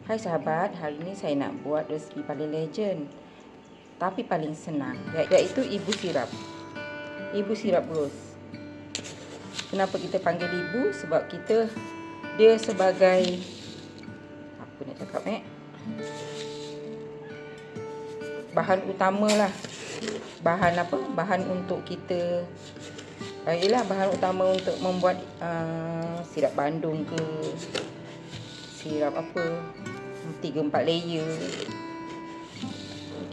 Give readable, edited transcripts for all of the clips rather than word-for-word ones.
Hai sahabat, hari ini saya nak buat resipi paling legend tapi paling senang, iaitu ibu sirap. Ibu sirap rose. Kenapa kita panggil ibu? Sebab dia sebagai apa nak cakap bahan utama lah. Bahan untuk kita bahan utama untuk membuat sirap Bandung ke, sirap 3-4 layer.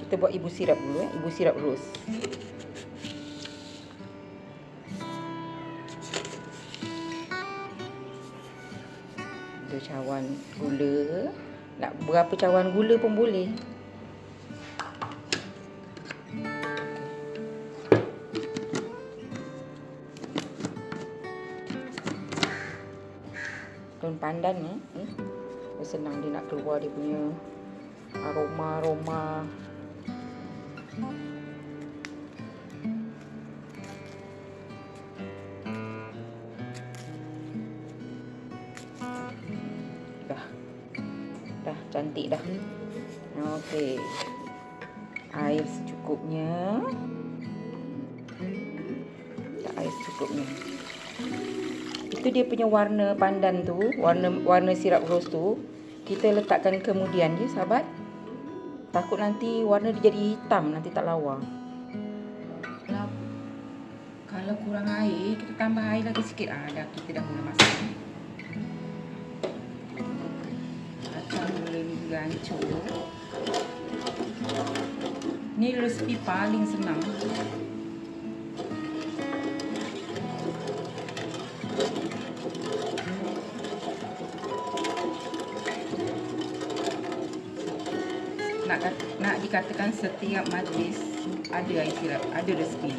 Kita buat ibu sirap dulu, ibu sirap rose. Ada cawan gula. Nak berapa cawan gula pun boleh. Daun pandan ni senang dia nak keluar dia punya aroma. Dah cantik dah. Okey. Air secukupnya. Air secukupnya. Itu dia punya warna pandan tu, warna sirap rose tu, kita letakkan kemudian je sahabat. Takut nanti warna dia jadi hitam, nanti tak lawa. Kalau kurang air, kita tambah air lagi sikit. Dah kita dah mula masak. Kacang boleh gancur. Ni resipi paling senang. Nak dikatakan setiap majlis ada air sirap, ada resipi.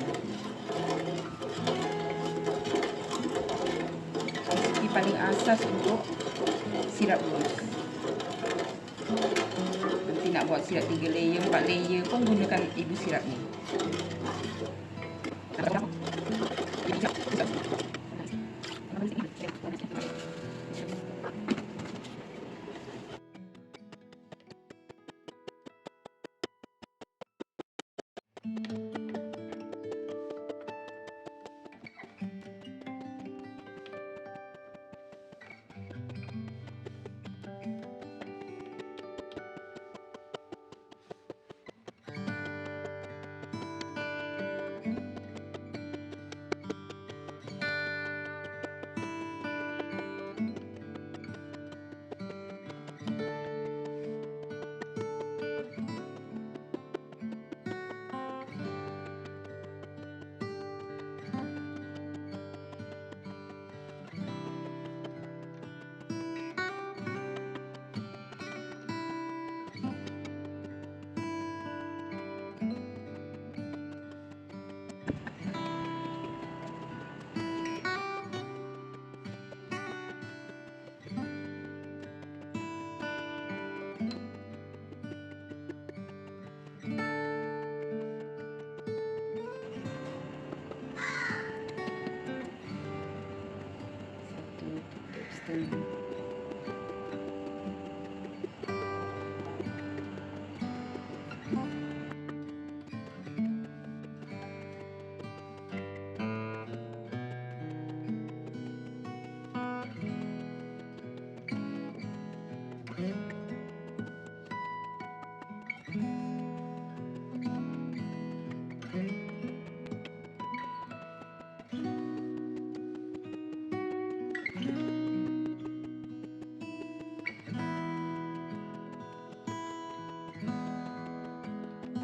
Resipi paling asas untuk sirap rose. Nanti nak buat sirap 3 layer, 4 layer pun gunakan ibu sirap ni.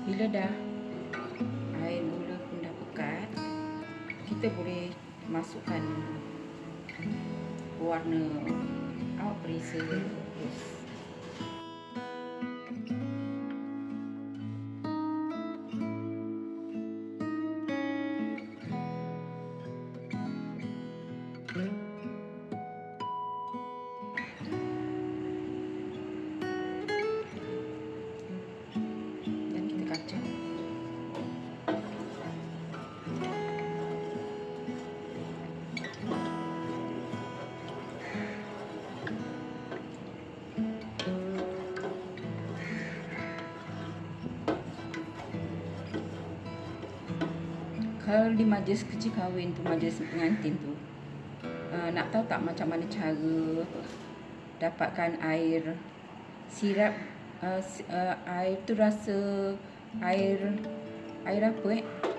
Bila dah air gula pun dah pekat, kita boleh masukkan warna perisa rose. Kalau di majlis kerja kahwin tu, majlis pengantin tu, nak tahu tak macam mana cara dapatkan air sirap? Air tu rasa air apa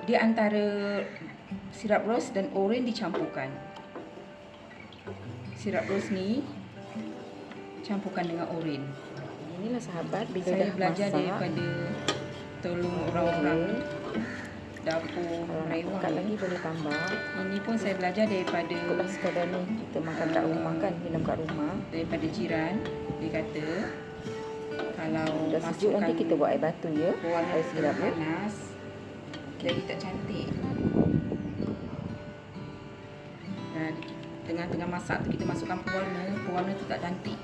dia antara sirap ros dan oren dicampurkan. Sirap ros ni campurkan dengan oren. Inilah sahabat, bila saya belajar masak, daripada tolong orang-orang dapur Raiwan. Lagi boleh tambah. Ini pun saya belajar daripada sekadar ni kita makan kat rumah kan, minum kat rumah. Daripada jiran, dia kata kalau dah sejuk nanti kita buat air batu ya, air sirap panas, jadi tak cantik. Tengah-tengah masak tu kita masukkan pewarna tu tak cantik.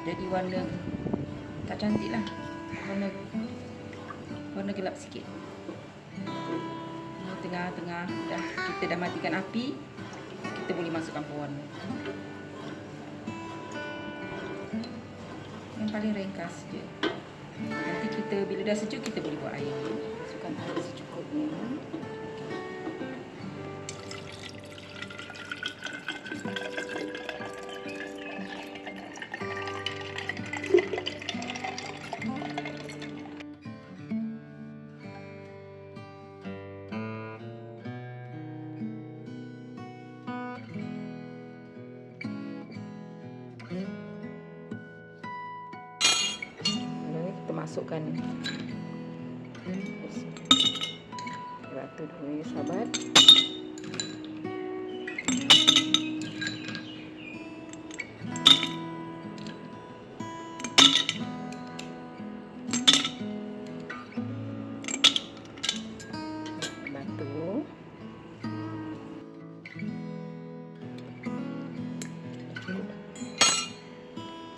Jadi warna tak cantik lah. Warna gelap sikit. Tengah-tengah kita dah matikan api, kita boleh masukkan pewarna. Yang paling ringkas je. Nanti kita bila dah sejuk kita boleh buat air. Masukkan air secukupnya. Kita masukkan batu dulu ya sahabat. Batu.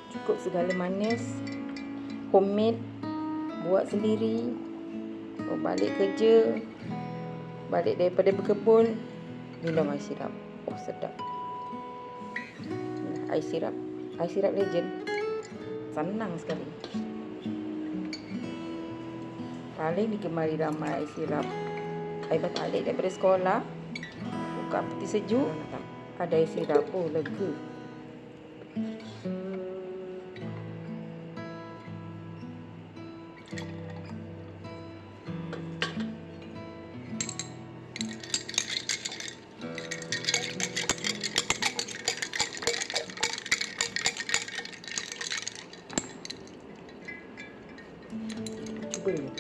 Cukup segala manis. Homemade, buat sendiri. Balik kerja, balik daripada berkebun, minum air sirap. Oh sedap. Air sirap legend. Senang sekali. Paling digemari ramai air sirap. Air balik daripada sekolah, buka peti sejuk, ada air sirap. Oh lega. Cuba dulu.